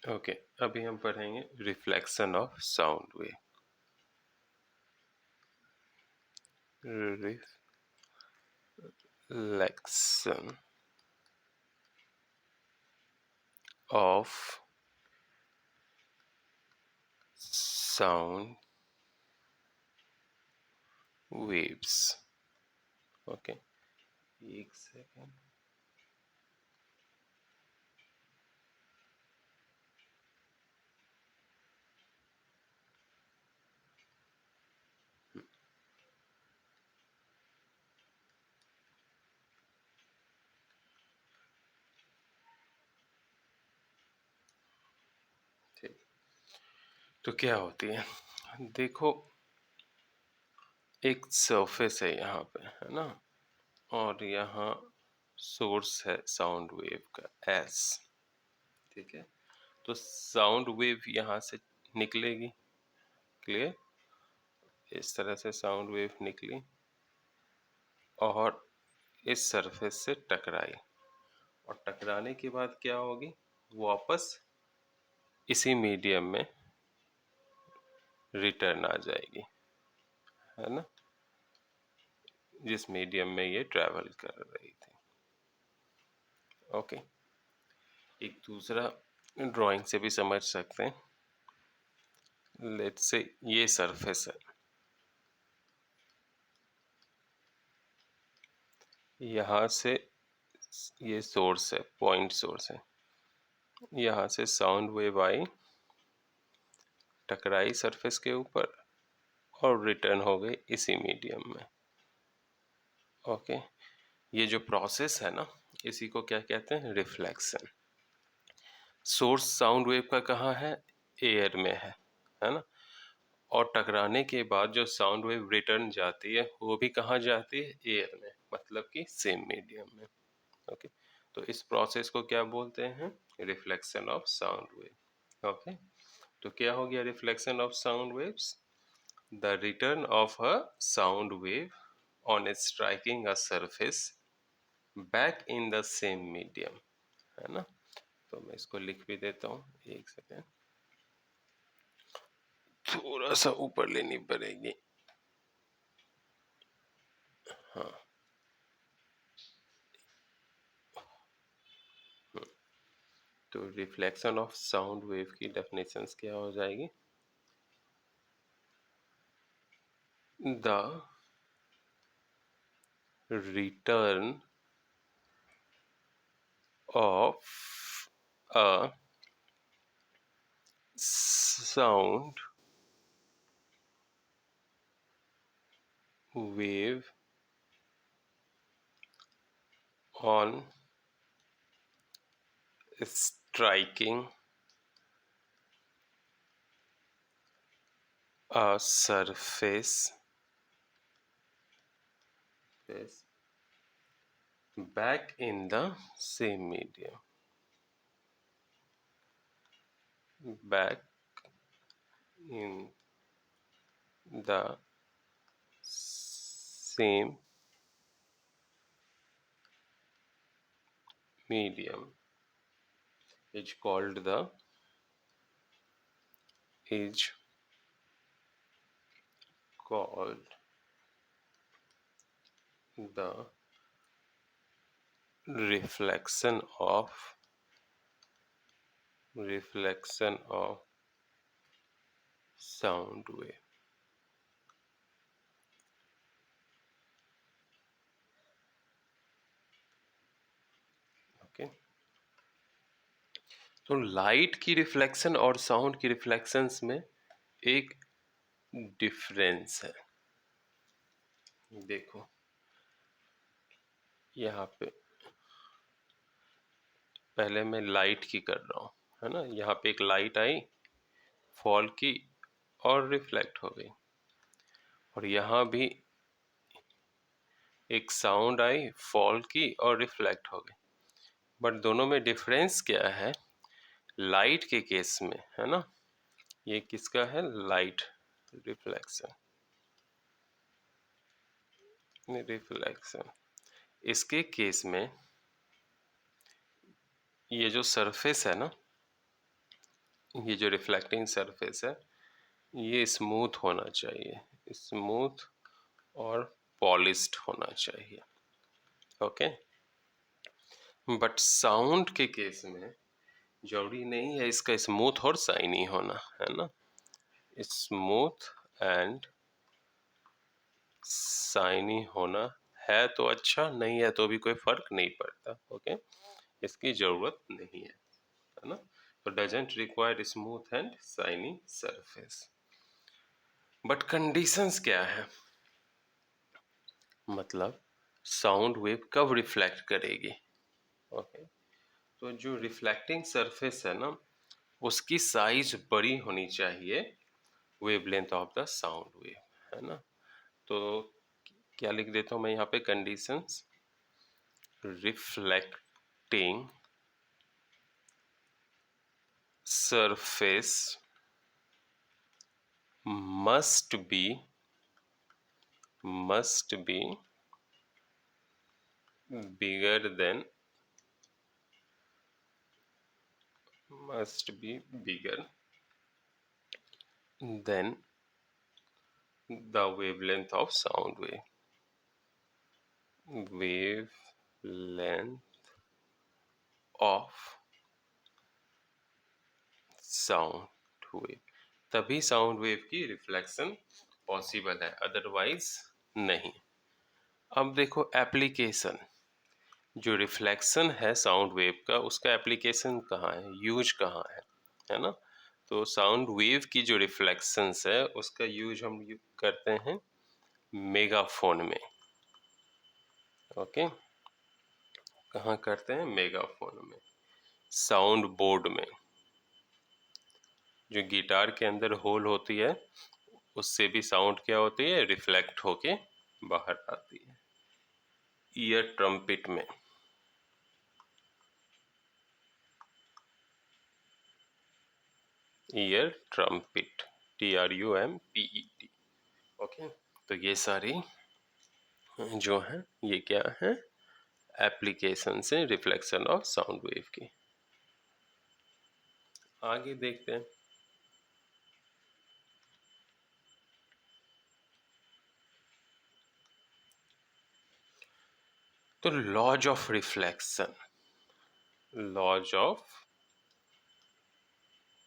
Okay, अभी हम पढ़ेंगे reflection of sound wave. Reflection of sound waves. Okay, एक सेकेंड। ठीक, तो क्या होती है, देखो एक सरफेस है यहाँ पे, है ना, और यहाँ सोर्स है साउंड वेव का एस। ठीक है, तो साउंड वेव यहाँ से निकलेगी। क्लियर? इस तरह से साउंड वेव निकली और इस सरफेस से टकराई, और टकराने के बाद क्या होगी, वापस इसी मीडियम में रिटर्न आ जाएगी, है ना, जिस मीडियम में ये ट्रैवल कर रही थी। ओके, एक दूसरा ड्राइंग से भी समझ सकते हैं। लेट्स से ये सरफेस है, यहाँ से ये सोर्स है, पॉइंट सोर्स है, यहाँ से साउंड वेव आई, टकराई सरफेस के ऊपर और रिटर्न हो गई इसी मीडियम में। ओके, ये जो प्रोसेस है ना, इसी को क्या कहते हैं, रिफ्लेक्शन। सोर्स साउंड वेव का कहाँ है, एयर में है ना, और टकराने के बाद जो साउंड वेव रिटर्न जाती है वो भी कहाँ जाती है, एयर में, मतलब कि सेम मीडियम में। ओके, तो इस प्रोसेस को क्या बोलते हैं, reflection of sound wave. Okay, तो क्या हो गया reflection of sound waves, the return of a sound wave on striking a surface back in the same medium, है ना। तो मैं इसको लिख भी देता हूँ, एक सेकेंड, थोड़ा सा ऊपर लेनी पड़ेगी। हाँ, तो रिफ्लेक्शन ऑफ साउंड वेव की डेफिनेशंस क्या हो जाएगी, the return of a sound wave on striking a surface back in the same medium, back in the same medium is called the is called the reflection of sound wave। Okay, तो light की reflection और sound की reflections में एक difference है। देखो यहाँ पे पहले मैं लाइट की कर रहा हूँ, है ना, यहाँ पे एक लाइट आई, फॉल की और रिफ्लेक्ट हो गई, और यहाँ भी एक साउंड आई, फॉल की और रिफ्लेक्ट हो गई। बट दोनों में डिफरेंस क्या है, लाइट के केस में, है ना, ये किसका है, लाइट रिफ्लेक्शन, इसके केस में ये जो सरफेस है ना, ये जो रिफ्लेक्टिंग सरफेस है ये स्मूथ होना चाहिए, स्मूथ और पॉलिश्ड होना चाहिए। ओके, बट साउंड के केस में जरूरी नहीं है इसका स्मूथ और शाइनी होना, है ना। स्मूथ एंड शाइनी होना है तो अच्छा, नहीं है तो भी कोई फर्क नहीं पड़ता। ओके, इसकी जरूरत नहीं है ना। तो doesn't require smooth and shiny surface. But conditions क्या है, मतलब साउंड वेव कब रिफ्लेक्ट करेगी। ओके, तो जो रिफ्लेक्टिंग सरफेस है ना उसकी साइज बड़ी होनी चाहिए wavelength of the sound wave, है ना। तो क्या लिख देता हूँ मैं यहाँ पे, conditions, reflecting surface must be bigger than must be bigger than the wavelength of sound wavelength of sound wave, तभी साउंड वेव की रिफ्लेक्शन पॉसिबल है, अदरवाइज नहीं। अब देखो एप्लीकेशन, जो रिफ्लेक्शन है साउंड वेव का उसका एप्लीकेशन कहाँ है, यूज कहाँ है ना। तो साउंड वेव की जो रिफ्लेक्शंस है उसका यूज हम करते हैं मेगाफोन में। ओके, कहाँ करते हैं, मेगाफोन में, साउंड बोर्ड में, जो गिटार के अंदर होल होती है उससे भी साउंड क्या होती है, रिफ्लेक्ट होके बाहर आती है। ईयर ट्रम्पिट में, ईयर ट्रम्पिट, TRUMPET। ओके, तो ये सारी जो है ये क्या है, एप्लीकेशन से रिफ्लेक्शन ऑफ साउंड वेव की। आगे देखते हैं, तो laws of reflection, laws of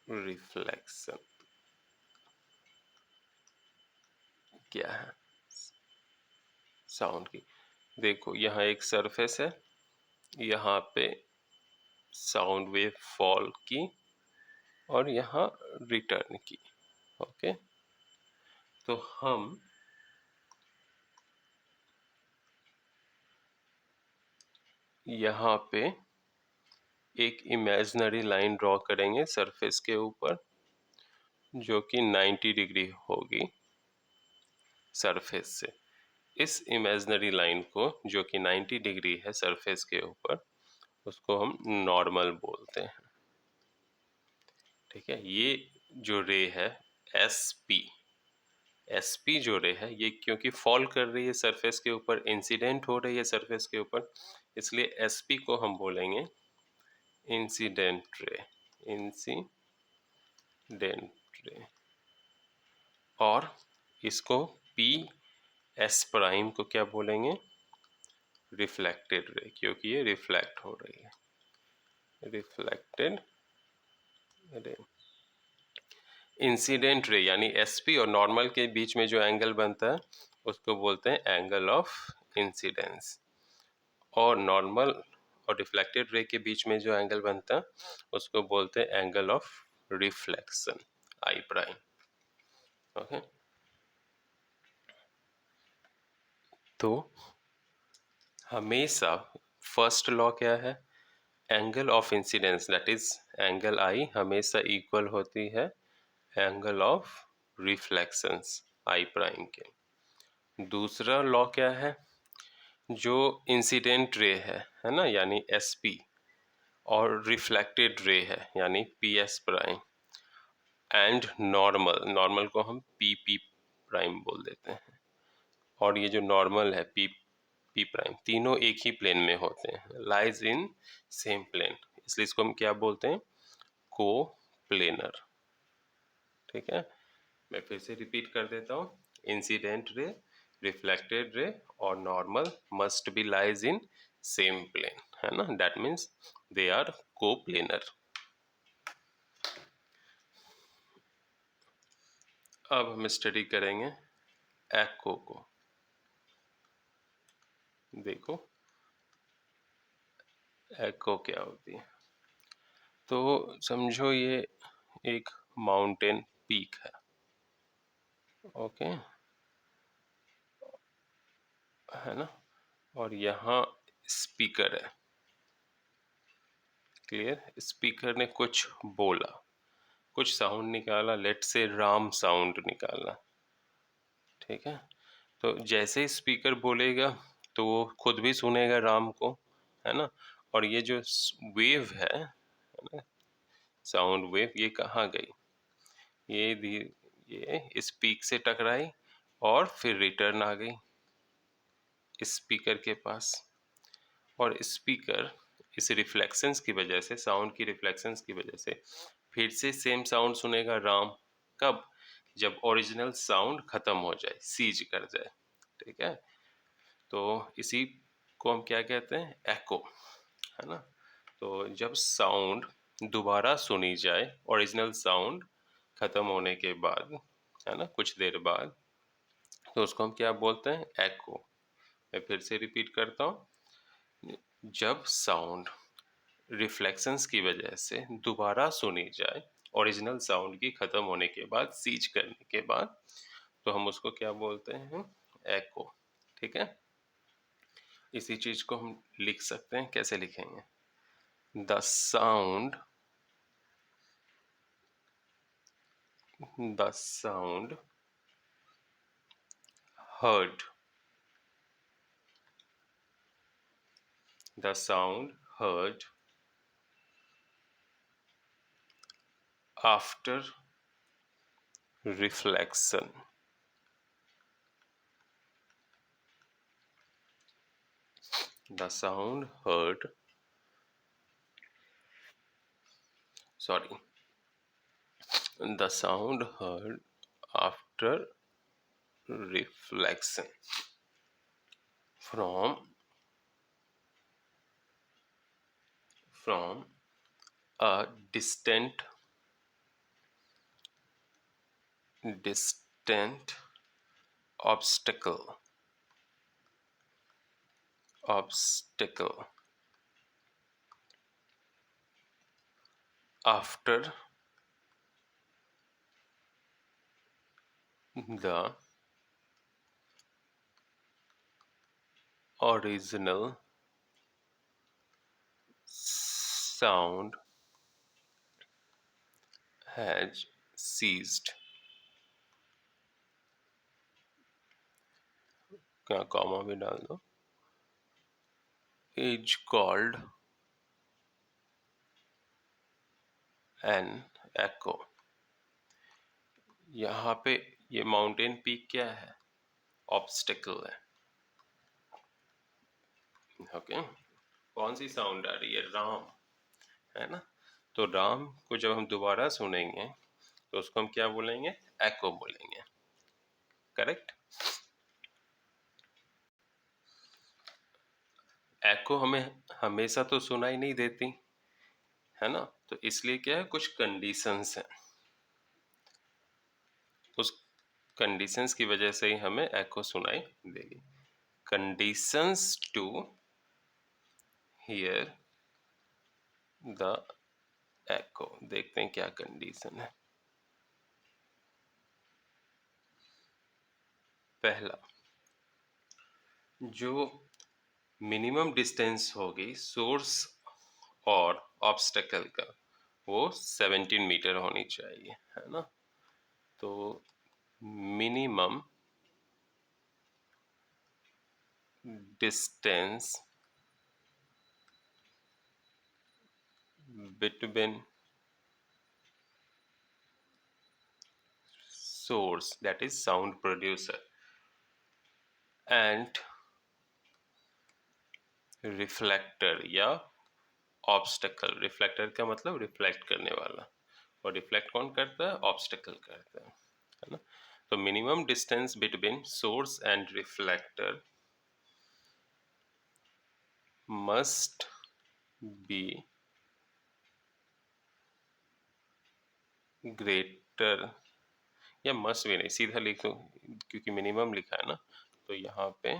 reflection क्या है साउंड की। देखो यहाँ एक सरफेस है, यहाँ पे साउंड वेव फॉल की और यहाँ रिटर्न की। ओके, तो हम यहाँ पे एक इमेजिनरी लाइन ड्रॉ करेंगे सरफेस के ऊपर जो कि 90 डिग्री होगी सरफेस से। इस इमेजिनरी लाइन को जो कि 90 डिग्री है सरफेस के ऊपर उसको हम नॉर्मल बोलते हैं। ठीक है, ये जो रे है SP, SP जो रे है ये क्योंकि फॉल कर रही है सरफेस के ऊपर, इंसिडेंट हो रही है सरफेस के ऊपर, इसलिए SP को हम बोलेंगे इंसिडेंट रे, इंसिडेंट रे। और इसको PS प्राइम को क्या बोलेंगे, रिफ्लेक्टेड रे, क्योंकि ये रिफ्लेक्ट हो रही है, रिफ्लेक्टेड रे। इंसिडेंट रे यानी SP और नॉर्मल के बीच में जो एंगल बनता है उसको बोलते हैं एंगल ऑफ इंसिडेंस, और नॉर्मल और रिफ्लेक्टेड रे के बीच में जो एंगल बनता है उसको बोलते हैं angle of reflection, I prime. Okay, तो हमेशा फर्स्ट लॉ क्या है, angle of incidence that is angle I हमेशा इक्वल होती है angle of reflections I prime के। दूसरा लॉ क्या है, जो इंसिडेंट रे है ना यानी SP, और रिफ्लेक्टेड रे है यानी PS prime, and normal, normal को हम PP प्राइम बोल देते हैं, और ये जो नॉर्मल है P प्राइम, तीनों एक ही प्लेन में होते हैं, लाइज इन सेम प्लेन, इसलिए इसको हम क्या बोलते हैं, को प्लेनर। ठीक है, मैं फिर से रिपीट कर देता हूँ। इंसिडेंट रे, रिफ्लेक्टेड रे और normal must be lies in same plane, है ना, that means they are coplanar. अब हम स्टडी करेंगे एको को। देखो एको क्या होती है। तो समझो ये एक माउंटेन पीक है, ओके, है ना, और यहाँ स्पीकर है। क्लियर, स्पीकर ने कुछ बोला, कुछ साउंड निकाला, लेट से राम साउंड निकाला। ठीक है, तो जैसे ही स्पीकर बोलेगा तो वो खुद भी सुनेगा राम को, है ना, और ये जो वेव है ना, साउंड वेव, ये कहाँ गई, ये इस पीक से टकराई और फिर रिटर्न आ गई स्पीकर के पास। और स्पीकर इस रिफ्लेक्शंस की वजह से, साउंड की रिफ्लेक्शंस की वजह से फिर से सेम साउंड सुनेगा राम। कब? जब ओरिजिनल साउंड खत्म हो जाए, सीज कर जाए। ठीक है, तो इसी को हम क्या कहते हैं, एको, है ना। तो जब साउंड दोबारा सुनी जाए, ओरिजिनल साउंड खत्म होने के बाद, है ना, कुछ देर बाद, तो उसको हम क्या बोलते हैं, एको। मैं फिर से रिपीट करता हूँ। जब साउंड रिफ्लेक्शंस की वजह से दोबारा सुनी जाए, ओरिजिनल साउंड की खत्म होने के बाद, सीज करने के बाद, तो हम उसको क्या बोलते हैं, एको। ठीक है, इसी चीज को हम लिख सकते हैं, कैसे लिखेंगे, the sound, the sound heard, the sound heard after reflection, the sound heard, sorry, the sound heard after reflection from a distant obstacle after the original sound has ceased, क्या कॉमा भी डाल दो, is called an echo। यहाँ पे ये mountain peak क्या है, obstacle है। ओके, कौन सी साउंड आ रही है, राम, है ना। तो राम को जब हम दोबारा सुनेंगे तो उसको हम क्या बोलेंगे, एको बोलेंगे। करेक्ट, एको हमें हमेशा तो सुनाई नहीं देती, है ना, तो इसलिए क्या है, कुछ कंडीशंस हैं, उस कंडीशंस की वजह से ही हमें एको सुनाई देगी। कंडीशंस टू हियर द एको, देखते हैं क्या कंडीशन है। पहला, जो मिनिमम डिस्टेंस होगी सोर्स और ऑब्स्टेकल का, वो 17 मीटर होनी चाहिए, है ना। तो minimum distance between source, that is sound producer, and reflector या ऑब्स्टेकल, रिफ्लेक्टर का मतलब रिफ्लेक्ट करने वाला, और रिफ्लेक्ट कौन करता है? ऑब्स्टेकल करता है ना। तो minimum distance between source and reflector must be greater, या मस्ट भी नहीं, सीधा लिख दो क्योंकि मिनिमम लिखा है ना, तो यहाँ पे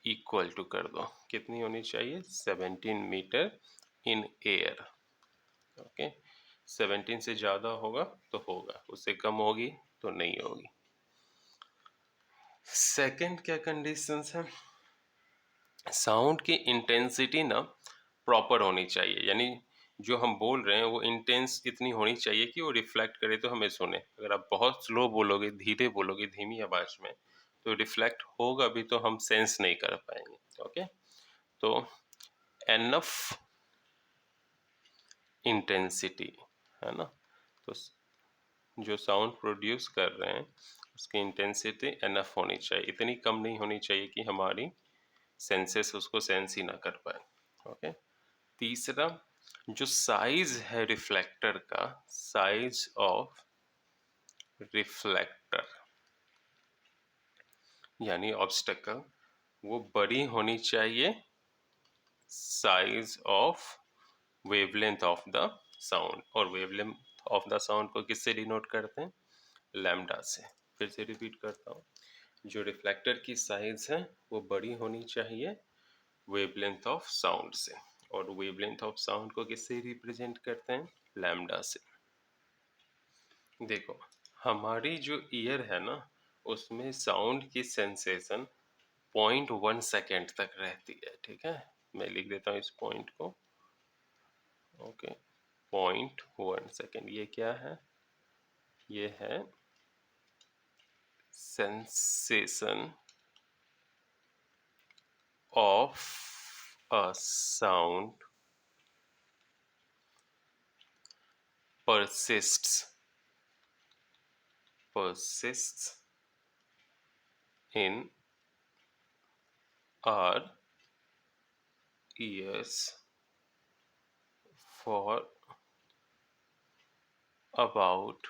इक्वल टू कर दो। कितनी होनी चाहिए? 17 मीटर इन एयर। ओके, 17 से ज़्यादा होगा तो होगा, उससे कम होगी तो नहीं होगी। सेकंड क्या कंडीशंस है? साउंड की इंटेंसिटी ना प्रॉपर होनी चाहिए, यानी जो हम बोल रहे हैं वो इंटेंस इतनी होनी चाहिए कि वो रिफ्लेक्ट करे तो हमें सुने। अगर आप बहुत स्लो बोलोगे, धीरे बोलोगे, धीमी आवाज में, तो रिफ्लेक्ट होगा भी तो हम सेंस नहीं कर पाएंगे। ओके, तो एनफ इंटेंसिटी है ना, तो जो साउंड प्रोड्यूस कर रहे हैं उसकी इंटेंसिटी एनफ होनी चाहिए, इतनी कम नहीं होनी चाहिए कि हमारी सेंसेस उसको सेंस ही ना कर पाए। ओके, तीसरा जो साइज है रिफ्लेक्टर का, साइज ऑफ रिफ्लेक्टर यानी ऑब्स्टेकल, वो बड़ी होनी चाहिए size of wavelength of the sound. और वेवलेंथ ऑफ द साउंड को किससे डिनोट करते हैं? लैम्डा से। फिर से रिपीट करता हूँ, जो रिफ्लेक्टर की साइज है वो बड़ी होनी चाहिए वेवलेंथ ऑफ साउंड से, और वेवलेंथ ऑफ साउंड को किससे रिप्रेजेंट करते हैं? लैम्डा से। देखो, हमारी जो ईयर है ना, उसमें साउंड की सेंसेशन 0.1 सेकेंड तक रहती है। ठीक है, मैं लिख देता हूँ इस पॉइंट को। ओके, 0.1 सेकेंड, ये क्या है? ये है sensation of a sound persists in our ears for about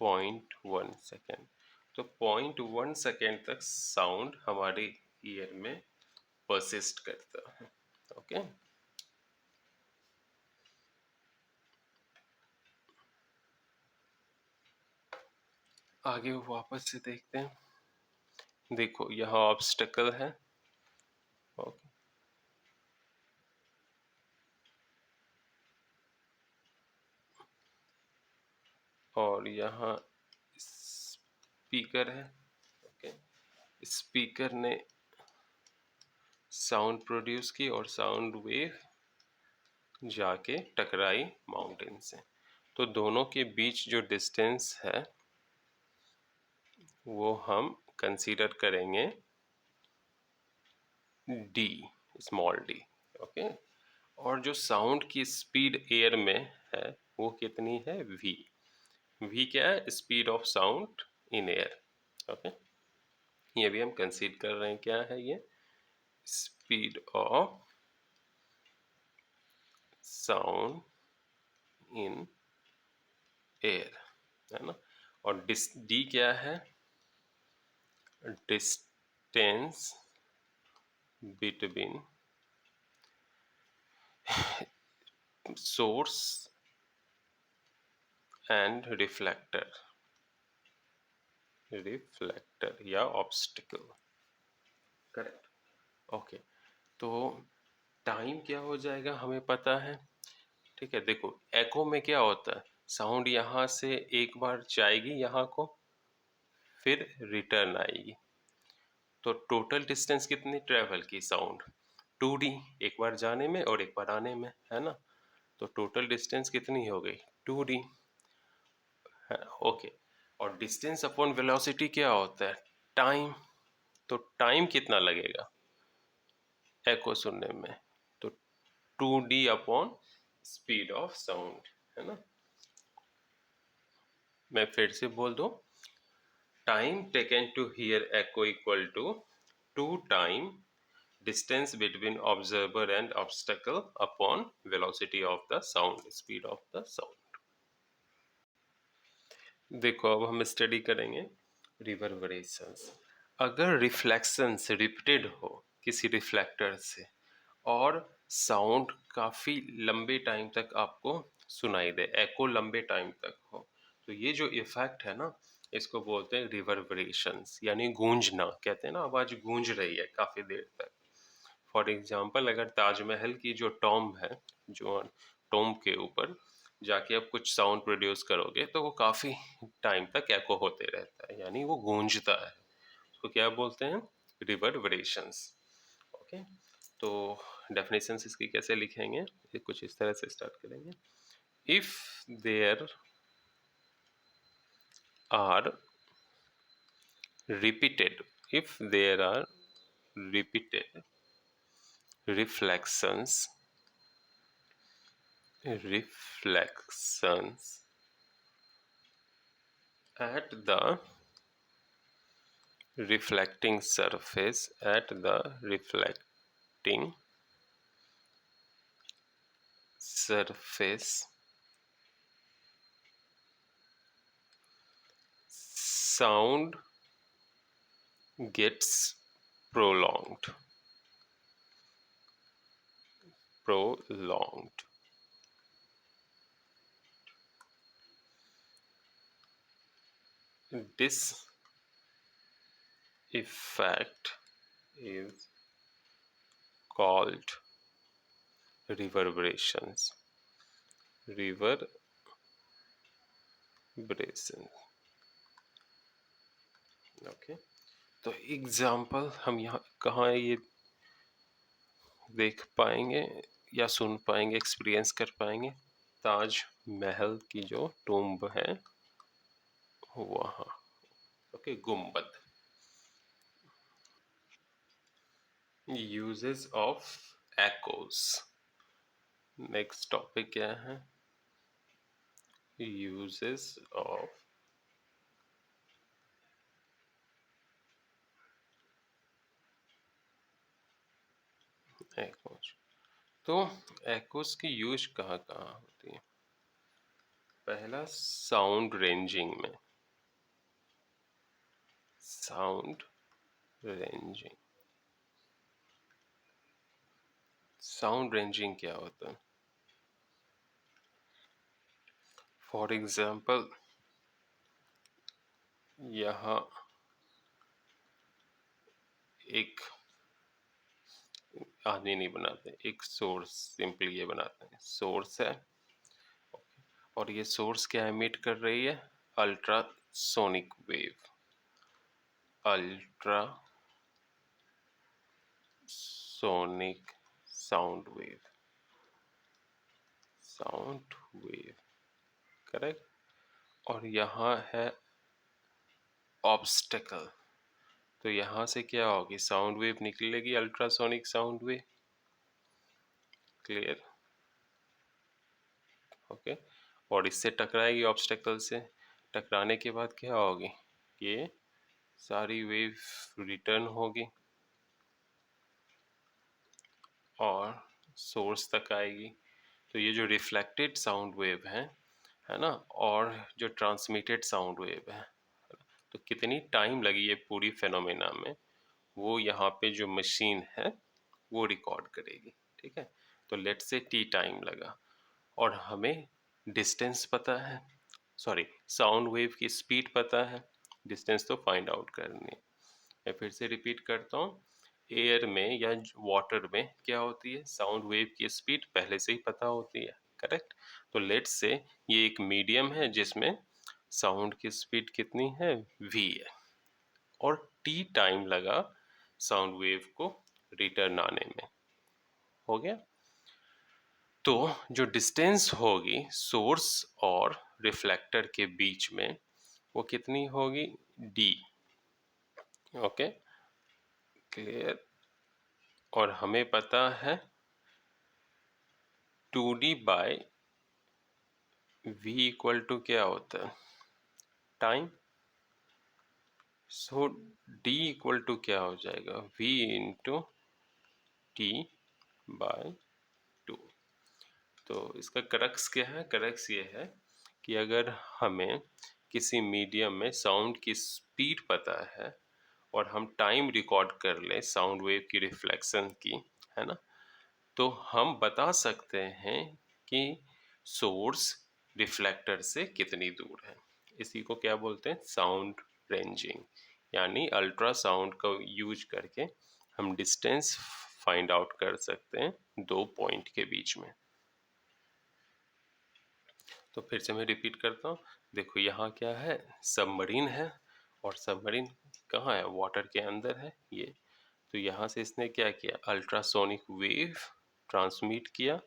0.1 second. तो 0.1 सेकेंड तक साउंड हमारे ईयर में परसिस्ट करता है। ओके, आगे वापस से देखते हैं। देखो, यहाँ ऑब्स्टेकल है। ओके, और यहाँ स्पीकर है। ओके, स्पीकर ने साउंड प्रोड्यूस की और साउंड वेव जाके टकराई माउंटेन से। तो दोनों के बीच जो डिस्टेंस है वो हम कंसीडर करेंगे डी, स्मॉल डी। ओके, और जो साउंड की स्पीड एयर में है वो कितनी है? वी। वी क्या है? Speed of sound in air. Okay, ये भी हम कंसीडर कर रहे हैं। क्या है ये? Speed of sound in air, है ना। और डी क्या है? Distance between source and reflector या ऑब्स्टिकल। करेक्ट। ओके, तो टाइम क्या हो जाएगा हमें पता है। ठीक है, देखो एको में क्या होता है, साउंड यहाँ से एक बार जाएगी यहाँ को, फिर रिटर्न आएगी। तो टोटल डिस्टेंस कितनी ट्रेवल की साउंड? 2D, एक बार जाने में और एक बार आने में, है ना। तो टोटल डिस्टेंस कितनी हो गई? 2D। ओके, और डिस्टेंस अपॉन वेलोसिटी क्या होता है? टाइम। तो टाइम कितना लगेगा एको सुनने में? तो 2D upon speed of sound, है ना। मैं फिर से बोल दूं, time taken to hear echo equal to 2 time distance between observer and obstacle upon velocity of the sound, speed of the sound. देखो अब हम स्टडी करेंगे रिवर्बरेशंस। अगर रिफ्लेक्शंस रिपीटेड हो किसी रिफ्लेक्टर से और साउंड काफ़ी लंबे टाइम तक आपको सुनाई दे, एको लंबे टाइम तक हो, तो ये जो इफेक्ट है ना, इसको बोलते हैं रिवर्बरेशंस, यानी गूंजना। कहते हैं ना, आवाज़ गूंज रही है काफ़ी देर तक। फॉर एग्जाम्पल, अगर ताजमहल की जो टॉम्ब है, जो टॉम्ब के ऊपर जाके आप कुछ साउंड प्रोड्यूस करोगे तो वो काफ़ी टाइम तक एको होते रहता है, यानी वो गूंजता है। उसको क्या बोलते हैं? रिवर्बरेशंस। ओके, तो डेफिनेशंस इसकी कैसे लिखेंगे? ये कुछ इस तरह से स्टार्ट करेंगे। If there are repeated if there are repeated reflections at the reflecting surface sound gets prolonged. This effect is called reverberation। Okay, तो एग्जाम्पल हम यहाँ कहाँ ये देख पाएंगे या सुन पाएंगे, एक्सपीरियंस कर पाएंगे? ताज महल की जो टूम्ब है वहाँ। ओके, गुम्बद। Uses of एकोस। नेक्स्ट टॉपिक क्या है? Uses of एकोस। तो एकोस की यूज कहाँ कहाँ होती है? पहला, साउंड रेंजिंग में। साउंड रेंजिंग क्या होता है? फॉर एग्जाम्पल, यहाँ एक आदमी नहीं बनाते, एक सोर्स, सिंपली ये बनाते हैं। सोर्स है और ये सोर्स क्या एमिट कर रही है? Ultrasonic wave. Ultrasonic sound wave, correct. और यहाँ है ऑब्स्टेकल, तो यहाँ से क्या होगी? साउंड वेव निकलेगी, ultrasonic sound wave. Clear? Okay, और इससे टकराएगी, ऑब्स्टेकल से। टकराने के बाद क्या होगी? ये सारी वेव रिटर्न होगी और सोर्स तक आएगी। तो ये जो रिफ्लेक्टेड साउंड वेव है ना, और जो ट्रांसमिटेड साउंड वेव है, तो कितनी टाइम लगी ये पूरी फेनोमेना में, वो यहाँ पे जो मशीन है वो रिकॉर्ड करेगी। ठीक है, तो लेट से टी टाइम लगा और हमें डिस्टेंस पता है, सॉरी, साउंड वेव की स्पीड पता है, डिस्टेंस तो फाइंड आउट करनी है। मैं फिर से रिपीट करता हूँ, एयर में या वाटर में क्या होती है? साउंड वेव की स्पीड पहले से ही पता होती है, करेक्ट। तो लेट्स से ये एक मीडियम है जिसमें साउंड की स्पीड कितनी है? v है, और t टाइम लगा साउंड वेव को रिटर्न आने में। हो गया? तो जो डिस्टेंस होगी सोर्स और रिफ्लेक्टर के बीच में, वो कितनी होगी? d। Okay, clear? और हमें पता है 2d bye v equal to क्या होता है? Time. So d equal to क्या हो जाएगा? v into T by 2। तो इसका क्रक्स क्या है? क्रक्स ये है कि अगर हमें किसी मीडियम में साउंड की स्पीड पता है और हम टाइम रिकॉर्ड कर लें साउंड वेव की रिफ्लेक्शन की, है ना, तो हम बता सकते हैं कि सोर्स रिफ्लेक्टर से कितनी दूर है। इसी को क्या बोलते हैं? Sound ranging. यानी अल्ट्रासाउंड का यूज करके हम डिस्टेंस फाइंड आउट कर सकते हैं दो पॉइंट के बीच में। तो फिर से मैं रिपीट करता हूँ। देखो यहाँ क्या है? सबमरीन है, और सबमरीन कहाँ है? वाटर के अंदर है ये। तो यहाँ से इसने क्या किया? अल्ट्रासोनिक वेव ट्रांसमिट किया,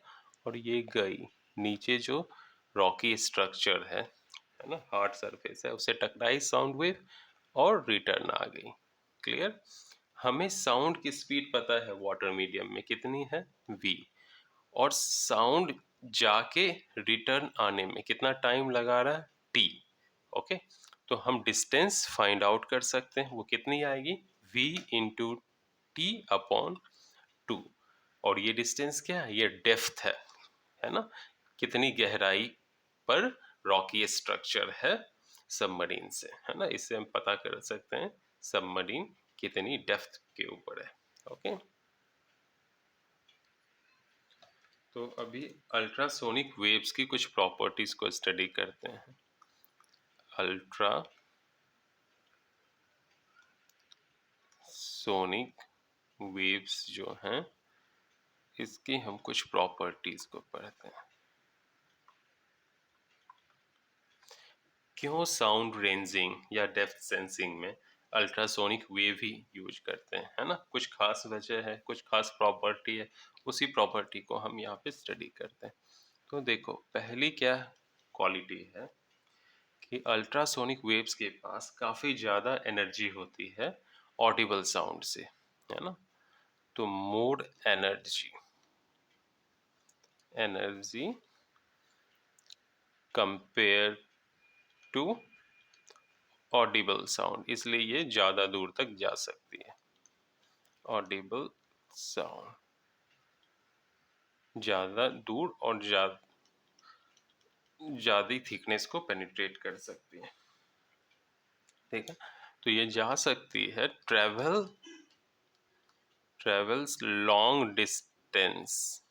और ये गई नीचे जो रॉकी स्ट्रक्चर है ना, हार्ड सरफेस है, उसे टकराई साउंड वेव और रिटर्न आ गई। क्लियर? हमें साउंड की स्पीड पता है वाटर मीडियम में कितनी है? v। और साउंड जाके रिटर्न आने में कितना टाइम लगा रहा है? t। ओके, तो हम डिस्टेंस फाइंड आउट कर सकते हैं। वो कितनी आएगी? v into T upon 2। और ये डिस्टेंस क्या है? ये डेप्थ है ना, कितनी गहराई पर रॉकी स्ट्रक्चर है सबमरीन से, है ना। इससे हम पता कर सकते हैं सबमरीन कितनी डेप्थ के ऊपर है। ओके, तो अभी अल्ट्रासोनिक वेव्स की कुछ प्रॉपर्टीज को स्टडी करते हैं। अल्ट्रा सोनिक वेव्स जो हैं, इसकी हम कुछ प्रॉपर्टीज को पढ़ते हैं। क्यों साउंड रेंजिंग या डेप्थ सेंसिंग में अल्ट्रासोनिक वेव ही यूज करते हैं, है ना। कुछ खास वजह है, कुछ खास प्रॉपर्टी है, उसी प्रॉपर्टी को हम यहाँ पे स्टडी करते हैं। तो देखो, पहली क्या क्वालिटी है कि अल्ट्रासोनिक वेव्स के पास काफ़ी ज़्यादा एनर्जी होती है ऑडिबल साउंड से, है ना। तो more energy energy compare to audible sound, इसलिए ये ज़्यादा दूर तक जा सकती है। ऑडिबल साउंड ज़्यादा दूर और ज़्यादा थिकनेस को पेनिट्रेट कर सकती है, ठीक है। तो ये जा सकती है travels long distances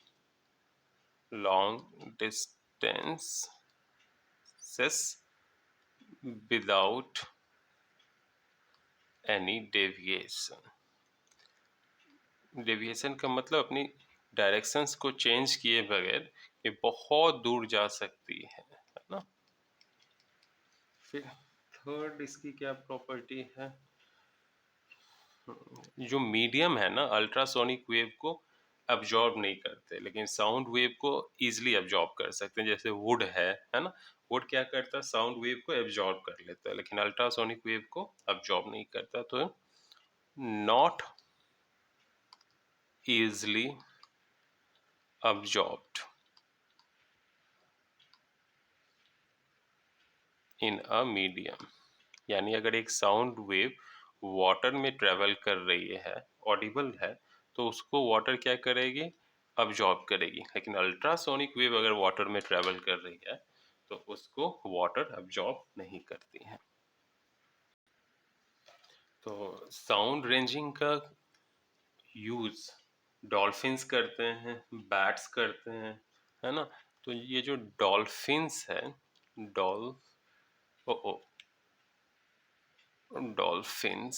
without any deviation. Deviation का मतलब अपनी डायरेक्शंस को चेंज किए बगैर ये बहुत दूर जा सकती है ना। फिर थर्ड इसकी क्या प्रॉपर्टी है? जो मीडियम है ना, अल्ट्रासोनिक वेव को अब्जॉर्ब नहीं करते, लेकिन साउंड वेव को इजीली अब्जॉर्ब कर सकते हैं। जैसे वुड है ना, वुड क्या करता है? साउंड वेव को एब्जॉर्ब कर लेता है, लेकिन अल्ट्रासोनिक वेव को अब्जॉर्ब नहीं करता। तो not easily absorbed in a medium। यानी अगर एक साउंड वेव वाटर में ट्रेवल कर रही है, ऑडिबल है, तो उसको वाटर क्या करेगी? अब्जॉर्ब करेगी। लेकिन अल्ट्रासोनिक वेव अगर वाटर में ट्रेवल कर रही है तो उसको वाटर अब्जॉर्ब नहीं करती है। तो साउंड रेंजिंग का यूज डॉल्फिन्स करते हैं, बैट्स करते हैं, है ना। तो ये जो डॉल्फिन्स है, डॉल ओ ओ डॉल्फिन्स,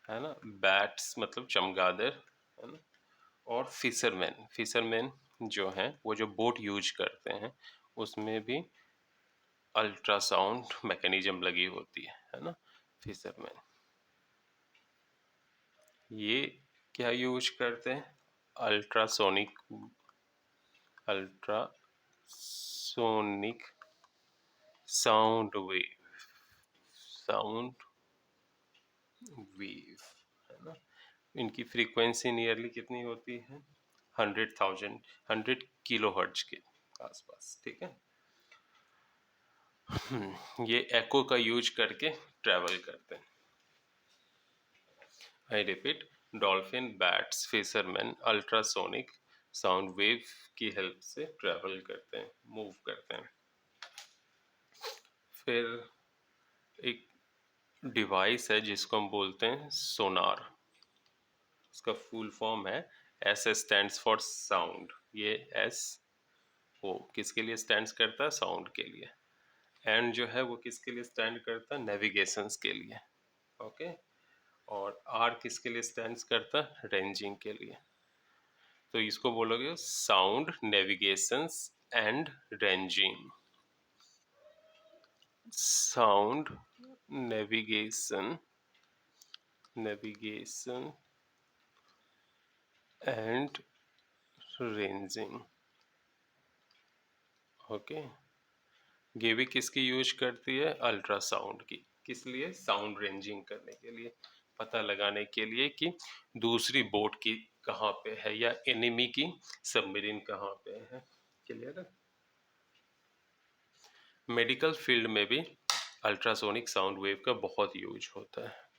है ना, बैट्स मतलब चमगादड़, है ना, और फिशरमैन जो हैं, वो जो बोट यूज करते हैं उसमें भी अल्ट्रासाउंड मैकेनिज्म लगी होती है ना। फिशरमैन ये क्या यूज करते हैं? अल्ट्रासोनिक साउंड वेव, है ना। इनकी फ्रीक्वेंसी नियरली कितनी होती है? 100 किलो हर्ट्ज के आसपास, ठीक है। ये एको का यूज करके ट्रेवल करते हैं। I repeat, dolphin, bats, fisherman ultrasonic sound wave की हेल्प से ट्रेवल करते हैं, मूव करते हैं। फिर एक डिवाइस है जिसको हम बोलते हैं सोनार। इसका फुल फॉर्म है एस स्टैंड्स फॉर साउंड। ये एस वो किसके लिए स्टैंड्स करता है? साउंड के लिए। एंड जो है वो किसके लिए स्टैंड करता है? नेविगेशंस के लिए। ओके। और आर किसके लिए स्टैंड्स करता है? रेंजिंग के लिए। तो इसको बोलोगे sound navigations and ranging. Sound navigation and ranging. Okay. ये भी किसकी यूज करती है? अल्ट्रासाउंड की। किस लिए? साउंड रेंजिंग करने के लिए, पता लगाने के लिए कि दूसरी बोट की कहाँ पे है या एनिमी की सबमरीन कहाँ पे है। क्लियर है? मेडिकल फील्ड में भी अल्ट्रासोनिक साउंड वेव का बहुत यूज होता है।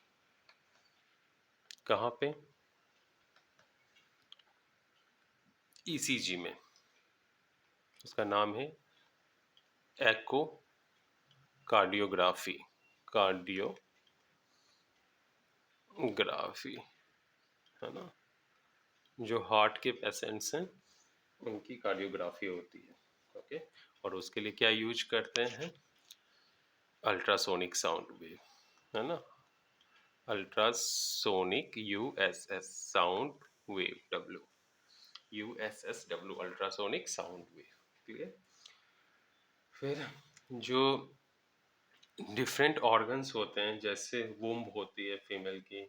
कहाँ पे? ईसीजी में। उसका नाम है एको कार्डियोग्राफी। कार्डियोग्राफी है ना। जो हार्ट के पेशेंट्स हैं उनकी कार्डियोग्राफी होती है। ओके। और उसके लिए क्या यूज करते हैं? अल्ट्रासोनिक साउंड वेव, है ना। Ultrasonic USS sound wave, W USS W ultrasonic sound wave. Clear? फिर जो डिफरेंट ऑर्गन्स होते हैं, जैसे वुम्ब होती है फीमेल की,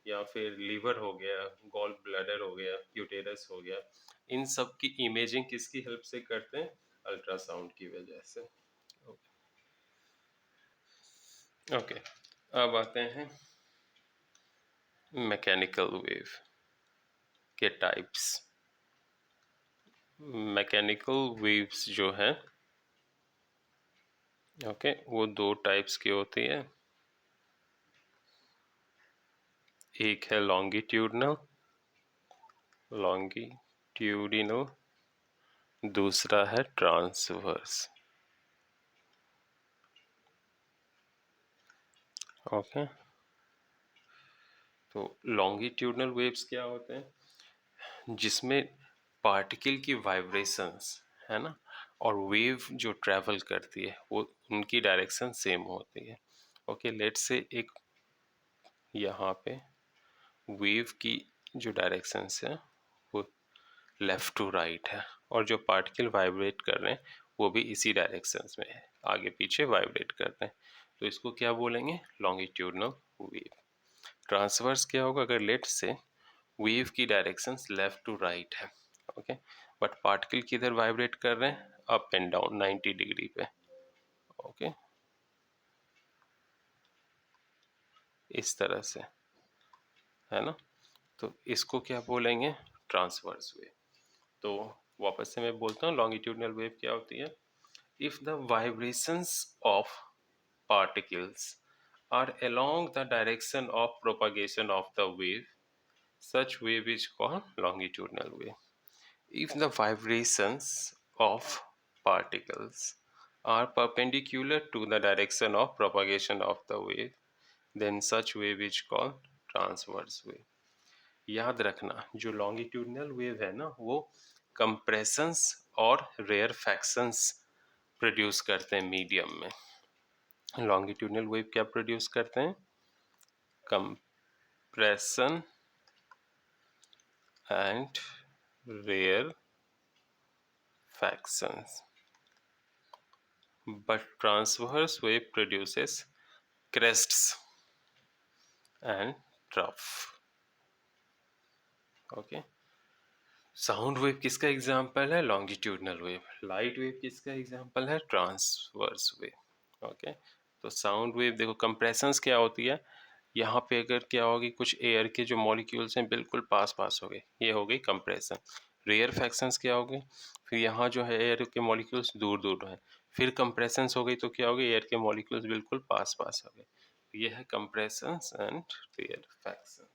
या फिर लीवर हो गया, गॉल ब्लैडर हो गया, यूटेरस हो गया, इन सब की इमेजिंग किसकी हेल्प से करते हैं? अल्ट्रासाउंड की वजह से। ओके। अब आते हैं मैकेनिकल वेव के टाइप्स। मैकेनिकल वेव्स जो है ओके वो दो टाइप्स की होती है। एक है लॉन्गिट्यूडिनल, दूसरा है ट्रांसवर्स। ओके। तो लॉन्गिट्यूडनल वेव्स क्या होते हैं? जिसमें पार्टिकल की वाइब्रेशंस, है ना, और वेव जो ट्रैवल करती है वो उनकी डायरेक्शन सेम होती है। ओके। लेट्स से एक यहाँ पे वेव की जो डायरेक्शंस है वो लेफ्ट टू राइट है, और जो पार्टिकल वाइब्रेट कर रहे हैं वो भी इसी डायरेक्शंस में है, आगे पीछे वाइब्रेट कर रहे हैं। तो इसको क्या बोलेंगे? Longitudinal wave. ट्रांसवर्स क्या होगा? अगर लेट से वेव की डायरेक्शंस लेफ्ट टू राइट है, ओके, बट पार्टिकल किधर वाइब्रेट कर रहे हैं? अप एंड डाउन 90 डिग्री पे। ओके। इस तरह से, है ना। तो इसको क्या बोलेंगे? Transverse wave. तो वापस से मैं बोलता हूँ लॉन्गिट्यूडनल वेव क्या होती है? If the vibrations of particles are along the direction of propagation of the wave, such wave is called longitudinal wave. If the vibrations of particles are perpendicular to the direction of propagation of the wave, then such wave is called transverse wave. याद रखना जो longitudinal wave है ना वो compressions और rare factions produce करते हैं medium में। लॉन्गिट्यूडनल वेव क्या प्रोड्यूस करते हैं? Compression and rarefactions, but transverse wave produces crests and trough. Okay. Sound wave किसका एग्जाम्पल है? Longitudinal wave. लाइट वेव किसका एग्जाम्पल है? Transverse wave. ओके। तो साउंड वेव देखो कंप्रेशंस क्या होती है, यहाँ पे अगर क्या होगी, कुछ एयर के जो मॉलिक्यूल्स हैं बिल्कुल पास पास हो गए, ये हो गई कंप्रेशन। रेयर फैक्शंस क्या हो गई? फिर यहाँ जो है एयर के मॉलिक्यूल्स दूर दूर हैं, फिर कंप्रेशंस हो गई तो क्या हो गई? एयर के मॉलिक्यूल्स बिल्कुल पास पास हो गए। ये है कंप्रेशंस एंड रेयर फैक्शन।